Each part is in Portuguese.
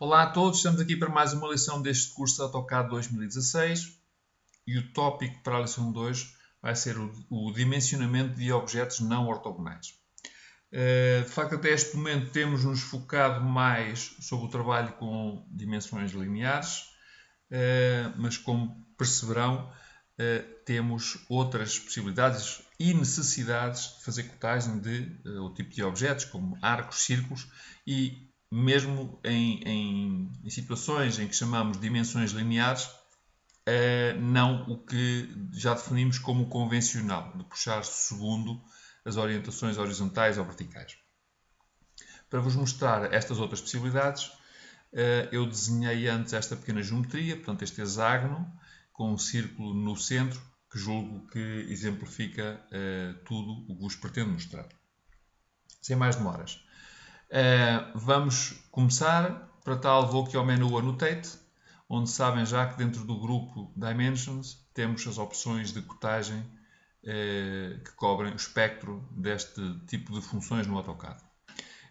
Olá a todos, estamos aqui para mais uma lição deste curso de AutoCAD 2016 e o tópico para a lição de hoje vai ser o dimensionamento de objetos não ortogonais. De facto, até este momento temos-nos focado mais sobre o trabalho com dimensões lineares, mas como perceberão, temos outras possibilidades e necessidades de fazer cotagem de o tipo de objetos, como arcos, círculos e mesmo em situações em que chamamos de dimensões lineares, não o que já definimos como convencional, de puxar segundo as orientações horizontais ou verticais. Para vos mostrar estas outras possibilidades, eu desenhei antes esta pequena geometria, portanto este hexágono, com um círculo no centro, que julgo que exemplifica tudo o que vos pretendo mostrar. Sem mais demoras. Vamos começar. Para tal, vou aqui ao menu Annotate, onde sabem já que dentro do grupo Dimensions temos as opções de cotagem que cobrem o espectro deste tipo de funções no AutoCAD.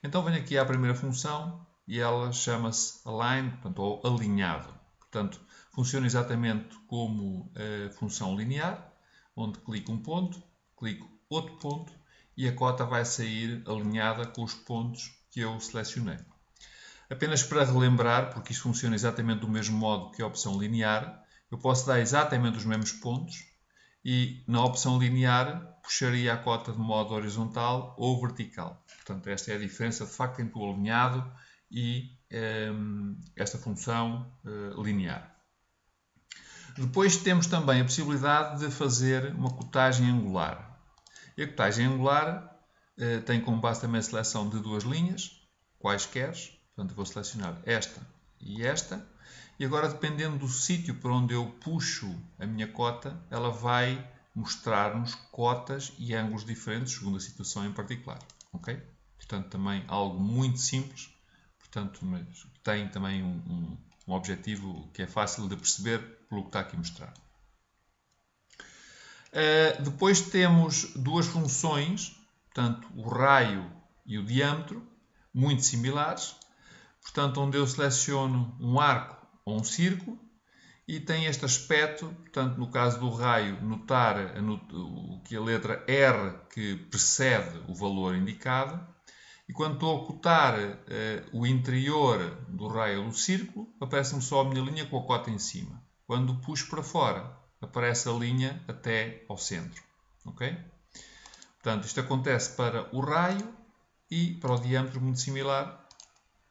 Então venho aqui à primeira função e ela chama-se Align, portanto, ou alinhado. Portanto, funciona exatamente como a função linear, onde clico um ponto, clico outro ponto e a cota vai sair alinhada com os pontos que eu selecionei. Apenas para relembrar, porque isto funciona exatamente do mesmo modo que a opção linear, eu posso dar exatamente os mesmos pontos e na opção linear puxaria a cota de modo horizontal ou vertical. Portanto, esta é a diferença de facto entre o alinhado e esta função linear. Depois temos também a possibilidade de fazer uma cotagem angular. E a cotagem angular tem como base também a seleção de duas linhas, quaisquer. Portanto, vou selecionar esta e esta. E agora, dependendo do sítio por onde eu puxo a minha cota, ela vai mostrar-nos cotas e ângulos diferentes, segundo a situação em particular. Okay? Portanto, também algo muito simples, portanto, mas tem também um objetivo que é fácil de perceber pelo que está aqui mostrado. Depois temos duas funções, portanto, o raio e o diâmetro, muito similares. Portanto, onde eu seleciono um arco ou um círculo e tem este aspecto, portanto, no caso do raio, notar que a letra R que precede o valor indicado. E quando estou a cotar o interior do raio ou do círculo, aparece-me só a minha linha com a cota em cima. Quando puxo para fora, aparece a linha até ao centro. Ok? Portanto, isto acontece para o raio e para o diâmetro muito similar.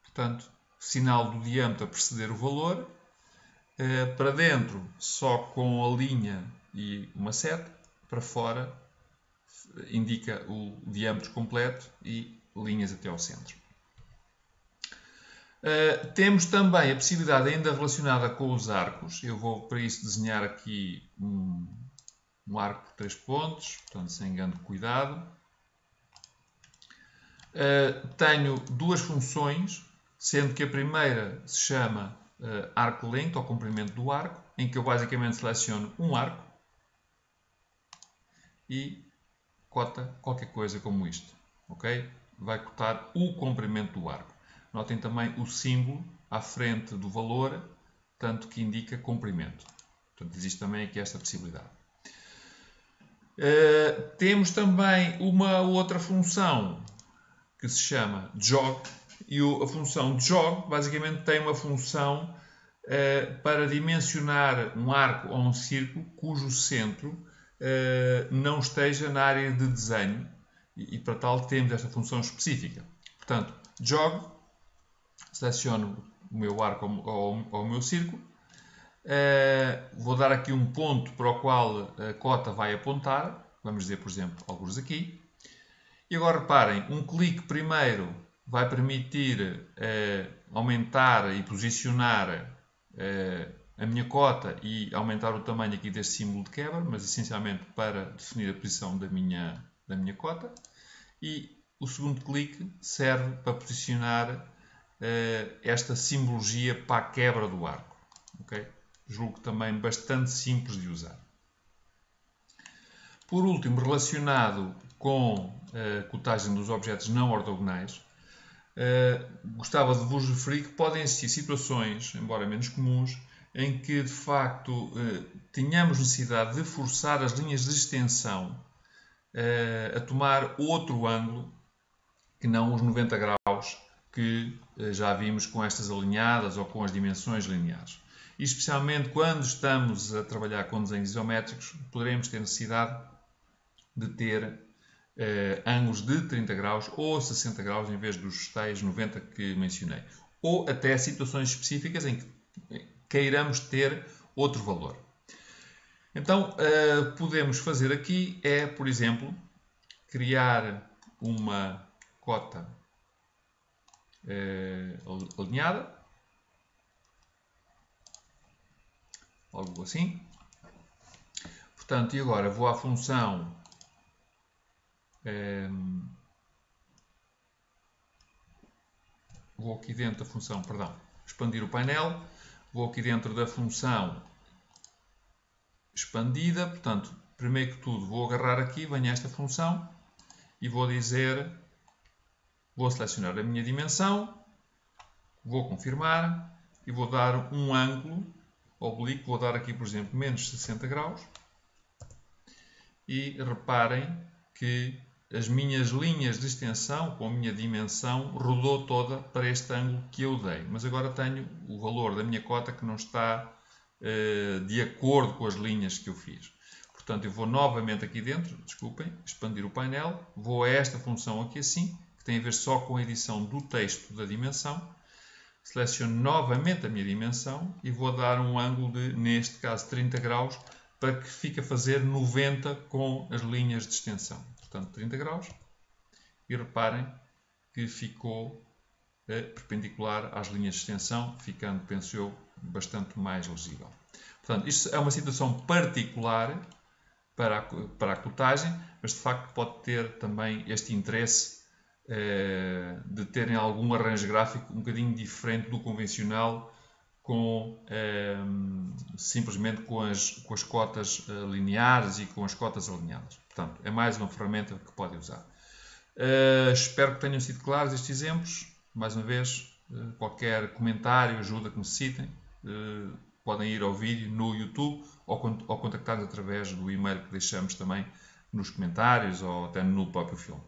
Portanto, sinal do diâmetro a preceder o valor. Para dentro, só com a linha e uma seta. Para fora, indica o diâmetro completo e linhas até ao centro. Temos também a possibilidade ainda relacionada com os arcos. Eu vou para isso desenhar aqui um arco de 3 pontos, portanto sem grande cuidado. Tenho duas funções, sendo que a primeira se chama arc length, ou comprimento do arco, em que eu basicamente seleciono um arco e cota qualquer coisa como isto. Ok? Vai cotar o comprimento do arco. Notem também o símbolo à frente do valor, tanto que indica comprimento. Portanto, existe também aqui esta possibilidade. Temos também uma outra função que se chama jog, e a função jog basicamente tem uma função para dimensionar um arco ou um círculo cujo centro não esteja na área de desenho, e para tal temos esta função específica. Portanto, jog, seleciono o meu arco ou o meu círculo, vou dar aqui um ponto para o qual a cota vai apontar, vamos dizer, por exemplo, alguns aqui. E agora reparem, um clique primeiro vai permitir aumentar e posicionar a minha cota e aumentar o tamanho aqui deste símbolo de quebra, mas essencialmente para definir a posição da minha cota. E o segundo clique serve para posicionar esta simbologia para a quebra do arco. Okay? Julgo também bastante simples de usar. Por último, relacionado com a cotagem dos objetos não ortogonais, gostava de vos referir que podem existir situações, embora menos comuns, em que de facto tenhamos necessidade de forçar as linhas de extensão a tomar outro ângulo que não os 90 graus que já vimos com estas alinhadas ou com as dimensões lineares. E especialmente quando estamos a trabalhar com desenhos isométricos, poderemos ter necessidade de ter ângulos de 30 graus ou 60 graus em vez dos tais 90 que mencionei. Ou até situações específicas em que queiramos ter outro valor. Então, podemos fazer aqui é, por exemplo, criar uma cota alinhada, algo assim. Portanto, e agora vou à função vou aqui dentro da função, perdão, expandir o painel, vou aqui dentro da função expandida, portanto, primeiro que tudo vou agarrar aqui, venho a esta função e vou dizer, vou selecionar a minha dimensão, vou confirmar e vou dar um ângulo oblíquo, vou dar aqui, por exemplo, menos 60 graus e reparem que as minhas linhas de extensão com a minha dimensão rodou toda para este ângulo que eu dei, mas agora tenho o valor da minha cota que não está de acordo com as linhas que eu fiz. Portanto, eu vou novamente aqui dentro, desculpem, expandir o painel, vou a esta função aqui assim, que tem a ver só com a edição do texto da dimensão, seleciono novamente a minha dimensão e vou dar um ângulo de, neste caso, 30 graus, para que fique a fazer 90 com as linhas de extensão. Portanto, 30 graus. E reparem que ficou perpendicular às linhas de extensão, ficando, penso eu, bastante mais legível. Portanto, isto é uma situação particular para a cotagem, mas de facto pode ter também este interesse de terem algum arranjo gráfico um bocadinho diferente do convencional, simplesmente com as cotas lineares e com as cotas alinhadas. Portanto, é mais uma ferramenta que podem usar. Espero que tenham sido claros estes exemplos. Mais uma vez, qualquer comentário, ajuda que necessitem, podem ir ao vídeo no YouTube ou contactar-nos através do e-mail que deixamos também nos comentários ou até no próprio filme.